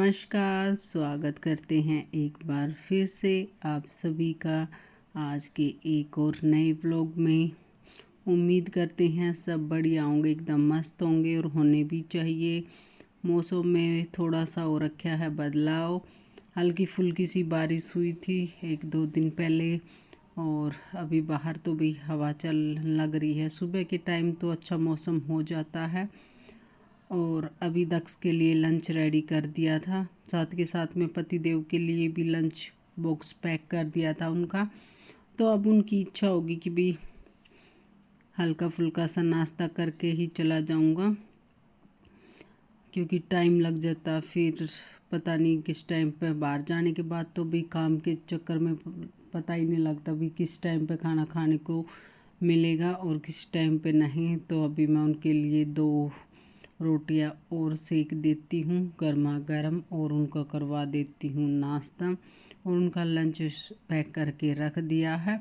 नमस्कार, स्वागत करते हैं एक बार फिर से आप सभी का आज के एक और नए व्लॉग में। उम्मीद करते हैं सब बढ़िया होंगे, एकदम मस्त होंगे और होने भी चाहिए। मौसम में थोड़ा सा हो रखा है बदलाव, हल्की फुल्की सी बारिश हुई थी एक दो दिन पहले और अभी बाहर तो भी हवा चल लग रही है। सुबह के टाइम तो अच्छा मौसम हो जाता है और अभी दक्ष के लिए लंच रेडी कर दिया था, साथ के साथ में पतिदेव के लिए भी लंच बॉक्स पैक कर दिया था उनका। तो अब उनकी इच्छा होगी कि भी हल्का फुल्का सा नाश्ता करके ही चला जाऊंगा, क्योंकि टाइम लग जाता फिर पता नहीं किस टाइम पे। बाहर जाने के बाद तो भी काम के चक्कर में पता ही नहीं लगता भी किस टाइम पे खाना खाने को मिलेगा और किस टाइम पे नहीं। तो अभी मैं उनके लिए 2 रोटियां और सेक देती हूँ गर्मा गर्म और उनका करवा देती हूँ नाश्ता, और उनका लंच पैक करके रख दिया है।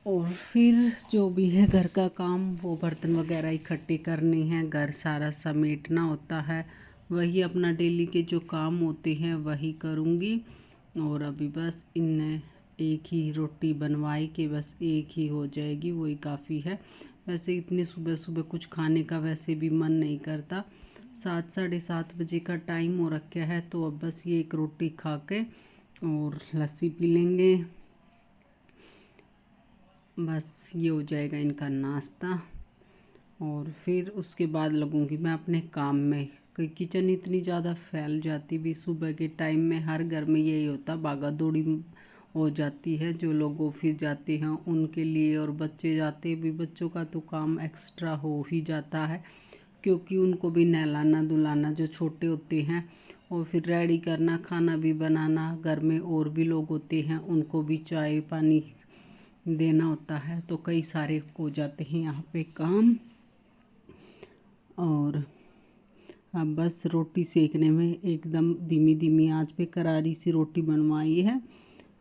और फिर जो भी है घर का काम, वो बर्तन वगैरह इकट्ठे करने हैं, घर सारा समेटना होता है, वही अपना डेली के जो काम होते हैं वही करूँगी। और अभी बस इन एक ही रोटी बनवाई के बस एक ही हो जाएगी, वही काफ़ी है। वैसे इतने सुबह सुबह कुछ खाने का वैसे भी मन नहीं करता। 7 साढ़े 7 बजे का टाइम हो रखा है, तो अब बस ये एक रोटी खा के और लस्सी पी लेंगे, बस ये हो जाएगा इनका नाश्ता। और फिर उसके बाद लगूंगी मैं अपने काम में। किचन इतनी ज़्यादा फैल जाती भी सुबह के टाइम में, हर घर में यही होता, भागा दौड़ी हो जाती है। जो लोग ऑफिस जाते हैं उनके लिए, और बच्चे जाते भी, बच्चों का तो काम एक्स्ट्रा हो ही जाता है, क्योंकि उनको भी नहलाना धुलाना जो छोटे होते हैं, और फिर रेडी करना, खाना भी बनाना, घर में और भी लोग होते हैं उनको भी चाय पानी देना होता है, तो कई सारे हो जाते हैं यहाँ पे काम। और अब बस रोटी सेकने में एकदम धीमी धीमी आंच पे करारी सी रोटी बनवाई है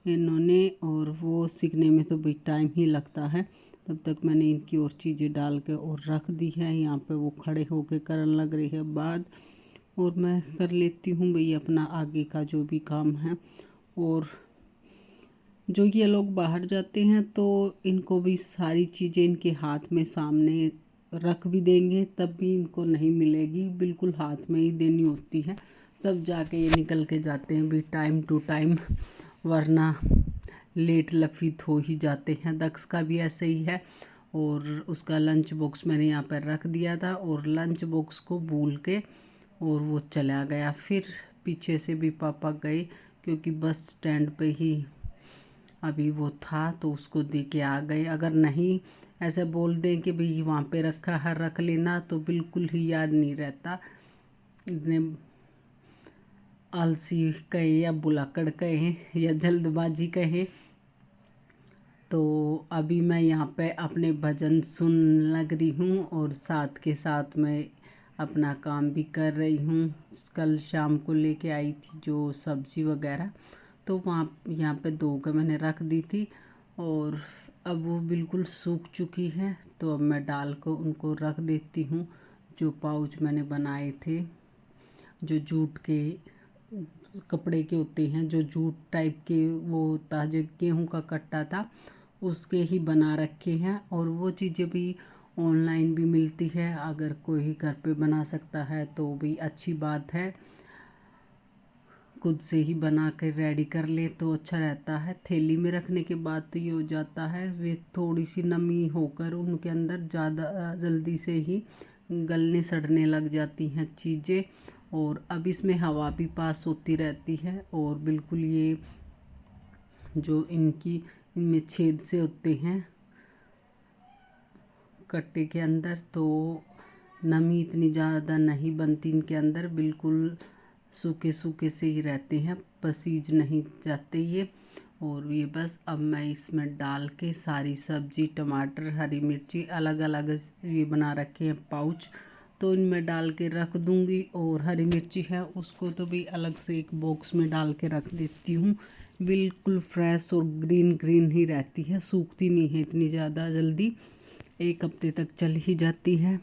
इन्होंने, और वो सीखने में तो भाई टाइम ही लगता है। तब तक मैंने इनकी और चीज़ें डाल के और रख दी है यहाँ पे, वो खड़े होके करने लग रही है बात, और मैं कर लेती हूँ भाई अपना आगे का जो भी काम है। और जो ये लोग बाहर जाते हैं तो इनको भी सारी चीज़ें इनके हाथ में सामने रख भी देंगे, तब भी इनको नहीं मिलेगी, बिल्कुल हाथ में ही देनी होती है, तब जाके ये निकल के जाते हैं भी टाइम टू टाइम, वरना लेट लफीत हो ही जाते हैं। दक्ष का भी ऐसे ही है, और उसका लंच बॉक्स मैंने यहाँ पर रख दिया था, और लंच बॉक्स को भूल के और वो चला गया। फिर पीछे से भी पापा गए, क्योंकि बस स्टैंड पे ही अभी वो था, तो उसको दे के आ गए। अगर नहीं ऐसे बोल दें कि भाई वहाँ पे रखा है रख लेना, तो बिल्कुल ही याद नहीं रहता। इतने आलसी कहे या बुलाकड़ कहे या जल्दबाजी कहे। तो अभी मैं यहाँ पे अपने भजन सुन लग रही हूँ, और साथ के साथ मैं अपना काम भी कर रही हूँ। कल शाम को लेके आई थी जो सब्जी वगैरह, तो वहाँ यहाँ पे धो के मैंने रख दी थी, और अब वो बिल्कुल सूख चुकी है, तो अब मैं डाल कर उनको रख देती हूँ। जो पाउच मैंने बनाए थे, जो जूट के कपड़े के होते हैं, जो जूट टाइप के वो होता है, जो गेहूँ का कट्टा था उसके ही बना रखे हैं। और वो चीज़ें भी ऑनलाइन भी मिलती है, अगर कोई घर पे बना सकता है तो भी अच्छी बात है। खुद से ही बना कर रेडी कर ले तो अच्छा रहता है। थैली में रखने के बाद तो ये हो जाता है, वे थोड़ी सी नमी होकर उनके अंदर ज़्यादा जल्दी से ही गलने सड़ने लग जाती हैं चीज़ें। और अब इसमें हवा भी पास होती रहती है, और बिल्कुल ये जो इनमें छेद से होते हैं कट्टे के अंदर, तो नमी इतनी ज़्यादा नहीं बनती इनके अंदर, बिल्कुल सूखे सूखे से ही रहते हैं, पसीज नहीं जाते ये। और ये बस अब मैं इसमें डाल के सारी सब्जी, टमाटर, हरी मिर्ची अलग अलग ये बना रखे हैं पाउच, तो इनमें डाल के रख दूँगी। और हरी मिर्ची है उसको तो भी अलग से एक बॉक्स में डाल के रख देती हूँ, बिल्कुल फ्रेश और ग्रीन ग्रीन ही रहती है, सूखती नहीं है इतनी ज़्यादा जल्दी, 1 हफ्ते तक चल ही जाती है।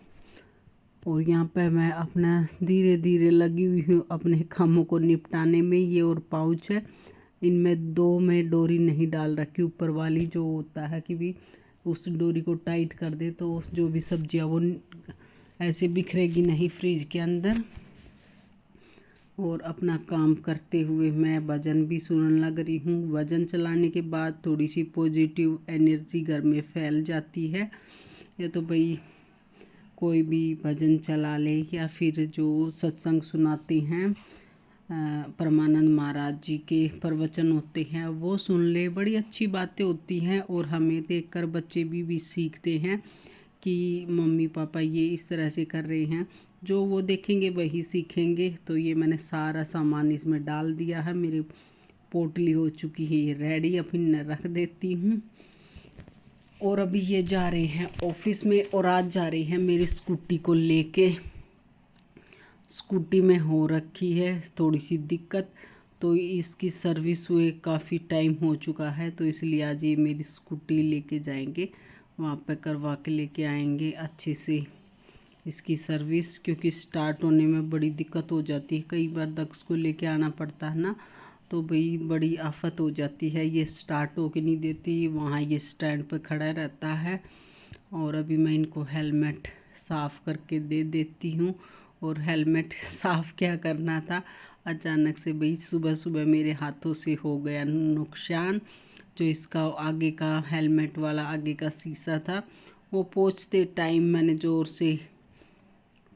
और यहाँ पे मैं अपना धीरे धीरे लगी हुई हूँ अपने कामों को निपटाने में। ये और पाउच है, इनमें 2 में डोरी नहीं डाल रखी, ऊपर वाली जो होता है कि भी उस डोरी को टाइट कर दे तो जो भी सब्जियाँ वो ऐसे बिखरेगी नहीं फ्रिज के अंदर। और अपना काम करते हुए मैं भजन भी सुनने लग रही हूँ। भजन चलाने के बाद थोड़ी सी पॉजिटिव एनर्जी घर में फैल जाती है। या तो भाई कोई भी भजन चला ले या फिर जो सत्संग सुनाते हैं परमानंद महाराज जी के प्रवचन होते हैं वो सुन ले, बड़ी अच्छी बातें होती हैं। और हमें देखकर बच्चे भी सीखते हैं कि मम्मी पापा ये इस तरह से कर रहे हैं, जो वो देखेंगे वही सीखेंगे। तो ये मैंने सारा सामान इसमें डाल दिया है, मेरी पोटली हो चुकी है ये रेडी, अब इन्हें रख देती हूँ। और अभी ये जा रहे हैं ऑफिस में, और आज जा रहे हैं मेरी स्कूटी को लेके। स्कूटी में हो रखी है थोड़ी सी दिक्कत, तो इसकी सर्विस हुए काफ़ी टाइम हो चुका है, तो इसलिए आज ये मेरी स्कूटी लेके जाएंगे, वहाँ पे करवा के लेके आएंगे अच्छे से इसकी सर्विस। क्योंकि स्टार्ट होने में बड़ी दिक्कत हो जाती है, कई बार दक्ष को लेके आना पड़ता है ना, तो भाई बड़ी आफत हो जाती है। ये स्टार्ट होके नहीं देती, वहाँ ये स्टैंड पे खड़ा रहता है। और अभी मैं इनको हेलमेट साफ़ करके दे देती हूँ। और हेलमेट साफ़ क्या करना था, अचानक से भाई सुबह सुबह मेरे हाथों से हो गया नुकसान। जो इसका आगे का हेलमेट वाला आगे का शीशा था, वो पोंछते टाइम मैंने ज़ोर से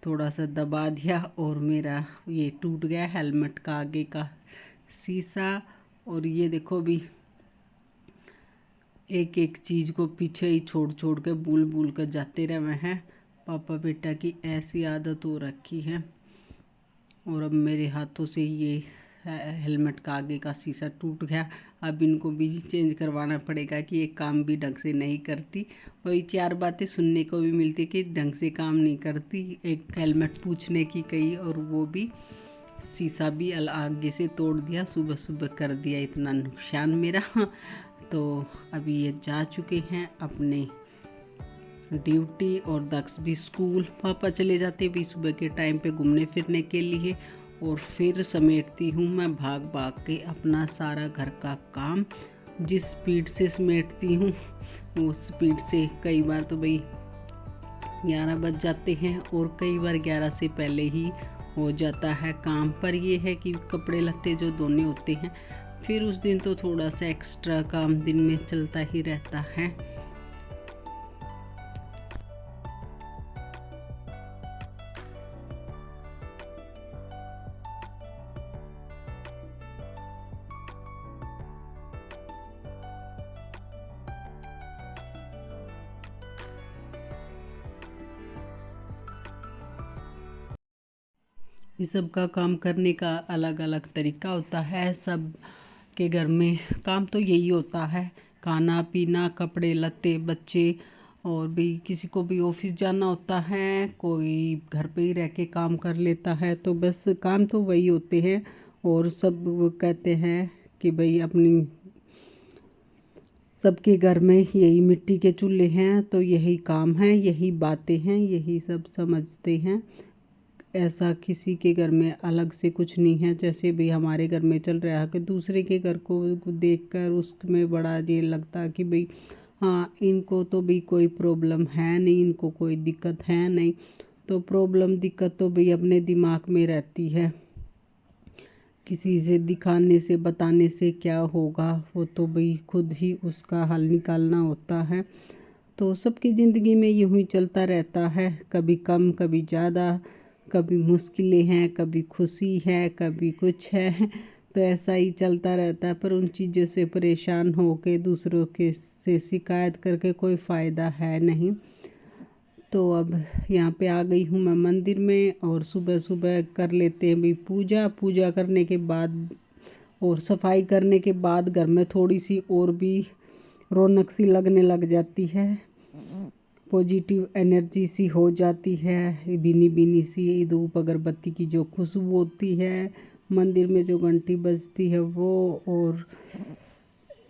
थोड़ा सा दबा दिया और मेरा ये टूट गया हेलमेट का आगे का शीशा। और ये देखो भी एक एक चीज़ को पीछे ही छोड़ छोड़ के भूल भूल कर जाते रहे हैं। पापा बेटा की ऐसी आदत हो रखी है। और अब मेरे हाथों से ये हेलमेट का आगे का शीशा टूट गया। अब इनको भी चेंज करवाना पड़ेगा कि ये काम भी ढंग से नहीं करती। वही 4 बातें सुनने को भी मिलती कि ढंग से काम नहीं करती। एक हेलमेट पूछने की कही और वो भी शीशा भी आगे से तोड़ दिया, सुबह सुबह कर दिया इतना नुकसान मेरा। तो अभी ये जा चुके हैं अपने ड्यूटी, और दक्ष भी स्कूल। पापा चले जाते भी सुबह के टाइम पे घूमने फिरने के लिए। और फिर समेटती हूँ मैं भाग भाग के अपना सारा घर का काम। जिस स्पीड से समेटती हूँ उस स्पीड से कई बार तो भाई 11 बज जाते हैं, और कई बार 11 से पहले ही हो जाता है काम। पर ये है कि कपड़े लत्ते जो धोने होते हैं, फिर उस दिन तो थोड़ा सा एक्स्ट्रा काम दिन में चलता ही रहता है। इस सब का काम करने का अलग अलग तरीका होता है। सब के घर में काम तो यही होता है, खाना पीना, कपड़े लत्ते, बच्चे। और भी किसी को भी ऑफिस जाना होता है, कोई घर पे ही रह के काम कर लेता है, तो बस काम तो वही होते हैं। और सब वो कहते हैं कि भाई अपनी सबके घर में यही मिट्टी के चूल्हे हैं, तो यही काम है, यही बातें हैं, यही सब समझते हैं। ऐसा किसी के घर में अलग से कुछ नहीं है। जैसे भी हमारे घर में चल रहा है कि दूसरे के घर को देखकर उसमें बड़ा ये लगता कि भाई हाँ इनको तो भी कोई प्रॉब्लम है नहीं, इनको कोई दिक्कत है नहीं। तो प्रॉब्लम दिक्कत तो भाई अपने दिमाग में रहती है, किसी से दिखाने से बताने से क्या होगा, वो तो भाई खुद ही उसका हल निकालना होता है। तो सबकी ज़िंदगी में यूँ ही चलता रहता है, कभी कम कभी ज़्यादा, कभी मुश्किलें हैं, कभी खुशी है, कभी कुछ है। तो ऐसा ही चलता रहता है। पर उन चीज़ों से परेशान हो के दूसरों के से शिकायत करके कोई फ़ायदा है नहीं। तो अब यहाँ पे आ गई हूँ मैं मंदिर में, और सुबह सुबह कर लेते हैं भाई पूजा। पूजा करने के बाद और सफाई करने के बाद घर में थोड़ी सी और भी रौनक सी लगने लग जाती है, पॉजिटिव एनर्जी सी हो जाती है। बीनी बीनी सी धूप अगरबत्ती की जो खुशबू होती है, मंदिर में जो घंटी बजती है वो, और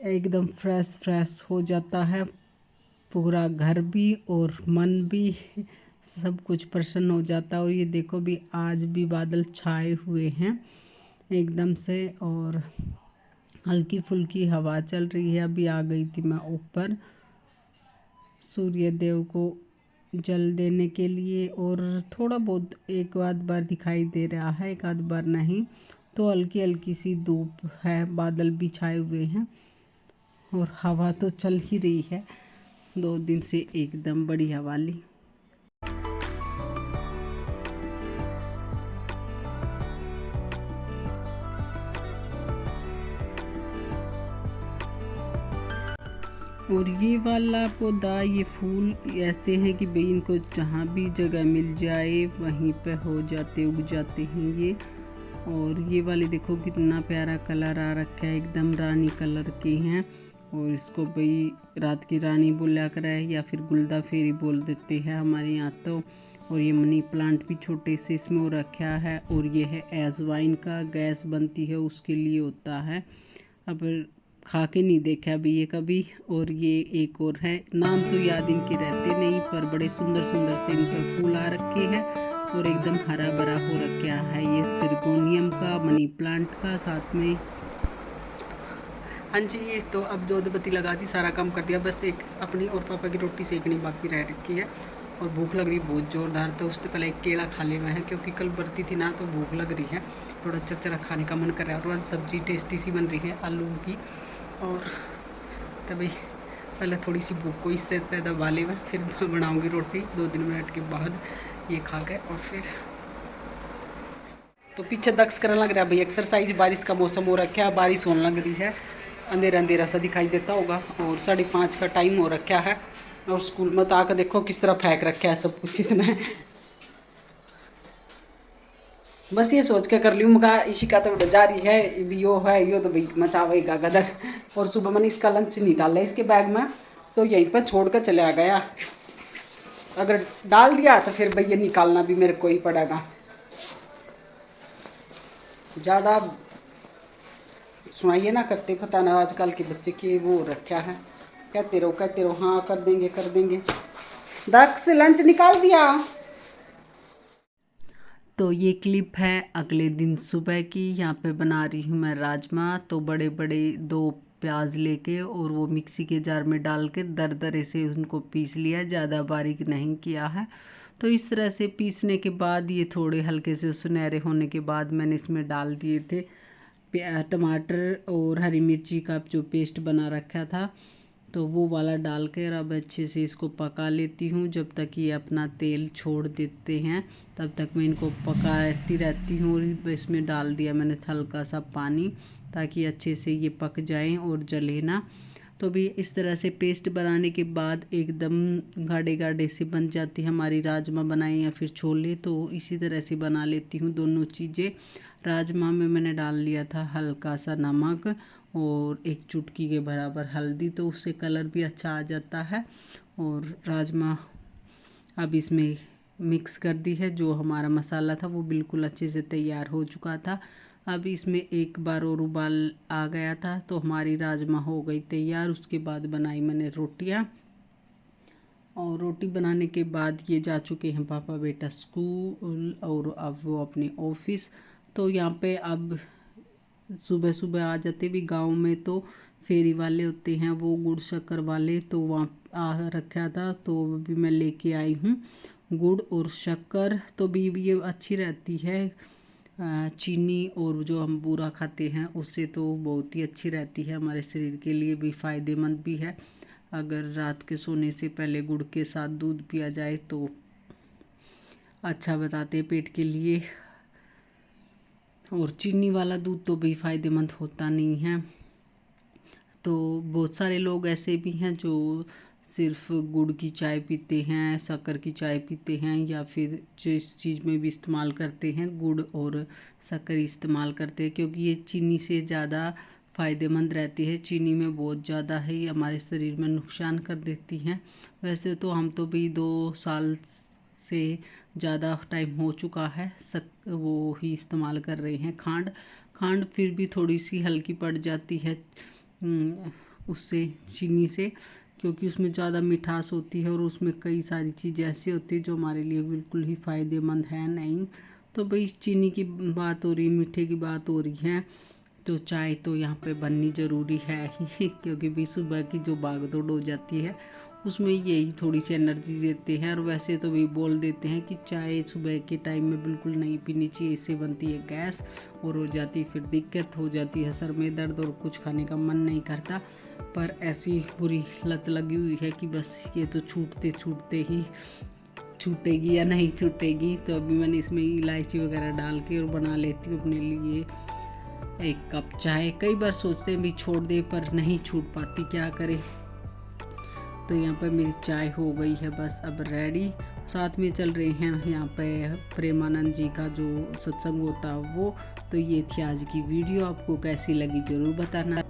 एकदम फ्रेश फ्रेश हो जाता है पूरा घर भी और मन भी, सब कुछ प्रसन्न हो जाता है। और ये देखो भी आज भी बादल छाए हुए हैं एकदम से, और हल्की फुल्की हवा चल रही है। अभी आ गई थी मैं ऊपर सूर्य देव को जल देने के लिए, और थोड़ा बहुत एक आध बार दिखाई दे रहा है, एक आध बार नहीं। तो हल्की हल्की सी धूप है, बादल भी छाए हुए हैं और हवा तो चल ही रही है 2 दिन से एकदम बढ़िया वाली। और ये वाला पौधा, ये फूल ऐसे हैं कि भाई इनको जहाँ भी जगह मिल जाए वहीं पे हो जाते, उग जाते हैं ये। और ये वाले देखो कितना प्यारा कलर आ रखा है, एकदम रानी कलर के हैं। और इसको भाई रात की रानी बोला कर है, या फिर गुलदा फेरी बोल देते हैं हमारे यहाँ तो। और ये मनी प्लांट भी छोटे से इसमें हो रखा है। और ये है एजवाइन का, गैस बनती है उसके लिए होता है। अब खा के नहीं देखा अभी ये कभी। और ये एक और है, नाम तो याद इनके रहते नहीं, पर बड़े सुंदर सुंदर से इन पर फूल आ रखे हैं और एकदम हरा भरा हो रखा है। ये सिरगोनियम का, मनी प्लांट का साथ में। हाँ जी, ये तो अब दूध बत्ती लगा दी, सारा काम कर दिया, बस एक अपनी और पापा की रोटी सेकनी बाकी रह रखी है। और भूख लग रही बहुत ज़ोरदार, तो उससे पहले एक केला खा ले मैं है, क्योंकि कल बरती थी ना, तो भूख लग रही है, थोड़ा चरचरा खाने का मन कर रहा है। और सब्ज़ी टेस्टी सी बन रही है आलू की। और तभी पहले थोड़ी सी भूख को इससे दबा ले मैं, फिर बनाऊँगी रोटी 2-3 मिनट के बाद ये खा के। और फिर तो पीछे दक्ष करने लग रहा है भाई एक्सरसाइज, बारिश का मौसम हो रखा है, बारिश होने लग रही है, अंधेरा अंधेरा सा दिखाई देता होगा। और 5:30 का टाइम हो रखा है। और स्कूल में तो आकर देखो किस तरह फेंक रखा है सब कुछ इसने। बस ये सोच के कर ली मगा इशिका तो जा रही है, यो है यो तो भाई मचावेगा गदर। और सुबह मैंने इसका लंच नहीं डाला इसके बैग में, तो यहीं पर छोड़ कर चला गया। अगर डाल दिया तो फिर भैया निकालना भी मेरे को ही पड़ेगा। ज़्यादा सुनाइए ना करते, पता ना आजकल के बच्चे के वो रखा है, कहते रहो हाँ कर देंगे। दक्ष लंच निकाल दिया। तो ये क्लिप है अगले दिन सुबह की। यहाँ पे बना रही हूँ मैं राजमा। तो बड़े बड़े 2 प्याज लेके और वो मिक्सी के जार में डाल के दरदरे से उनको पीस लिया, ज़्यादा बारीक नहीं किया है। तो इस तरह से पीसने के बाद ये थोड़े हल्के से सुनहरे होने के बाद मैंने इसमें डाल दिए थे टमाटर और हरी मिर्ची का जो पेस्ट बना रखा था, तो वो वाला डाल कर अब अच्छे से इसको पका लेती हूँ। जब तक ये अपना तेल छोड़ देते हैं तब तक मैं इनको पकाती रहती हूँ। और इसमें डाल दिया मैंने हल्का सा पानी, ताकि अच्छे से ये पक जाएं और जले ना। तो भी इस तरह से पेस्ट बनाने के बाद एकदम गाढ़े गाढ़े से बन जाती है हमारी राजमा बनाए या फिर छोले। तो इसी तरह से बना लेती हूँ दोनों चीज़ें। राजमा में मैंने डाल लिया था हल्का सा नमक और 1 चुटकी के बराबर हल्दी, तो उससे कलर भी अच्छा आ जाता है। और राजमा अब इसमें मिक्स कर दी है, जो हमारा मसाला था वो बिल्कुल अच्छे से तैयार हो चुका था। अब इसमें एक बार और उबाल आ गया था, तो हमारी राजमा हो गई तैयार। उसके बाद बनाई मैंने रोटियां, और रोटी बनाने के बाद ये जा चुके हैं पापा बेटा स्कूल, और अब वो अपने ऑफिस। तो यहाँ पे अब सुबह सुबह आ जाते भी, गांव में तो फेरी वाले होते हैं वो गुड़ शक्कर वाले, तो वहाँ आ रखा था, तो भी मैं लेके आई हूँ गुड़ और शक्कर। तो भी ये अच्छी रहती है, चीनी और जो हम बूरा खाते हैं उससे तो बहुत ही अच्छी रहती है, हमारे शरीर के लिए भी फ़ायदेमंद भी है। अगर रात के सोने से पहले गुड़ के साथ दूध पिया जाए तो अच्छा बताते हैं पेट के लिए। और चीनी वाला दूध तो भी फ़ायदेमंद होता नहीं है। तो बहुत सारे लोग ऐसे भी हैं जो सिर्फ गुड़ की चाय पीते हैं, शक्कर की चाय पीते हैं, या फिर जिस चीज़ में भी इस्तेमाल करते हैं गुड़ और शक्कर इस्तेमाल करते हैं, क्योंकि ये चीनी से ज़्यादा फ़ायदेमंद रहती है। चीनी में बहुत ज़्यादा ही हमारे शरीर में नुकसान कर देती हैं। वैसे तो हम तो भी 2 साल से ज़्यादा टाइम हो चुका है वो ही इस्तेमाल कर रहे हैं खांड फिर भी थोड़ी सी हल्की पड़ जाती है उससे, चीनी से। क्योंकि उसमें ज़्यादा मिठास होती है और उसमें कई सारी चीज़ें ऐसी होती है जो हमारे लिए बिल्कुल ही फ़ायदेमंद है नहीं। तो भाई चीनी की बात हो रही, मीठे की बात हो रही है, तो चाय तो यहाँ पे बननी ज़रूरी है ही क्योंकि भी सुबह की जो भागदौड़ हो जाती है उसमें यही थोड़ी सी एनर्जी देते हैं। और वैसे तो भी बोल देते हैं कि चाय सुबह के टाइम में बिल्कुल नहीं पीनी चाहिए, इससे बनती है गैस और हो जाती फिर दिक्कत हो जाती है, सर में दर्द और कुछ खाने का मन नहीं करता। पर ऐसी बुरी लत लगी हुई है कि बस ये तो छूटते छूटते ही छूटेगी या नहीं छूटेगी। तो अभी मैंने इसमें इलायची वगैरह डाल के और बना लेती हूँ अपने लिए एक कप चाय। कई बार सोचते हैं भी छोड़ दे पर नहीं छूट पाती, क्या करें। तो यहाँ पर मेरी चाय हो गई है बस अब रेडी। साथ में चल रहे हैं यहाँ पे प्रेमानंद जी का जो सत्संग होता है वो। तो ये थी आज की वीडियो, आपको कैसी लगी ज़रूर बताना।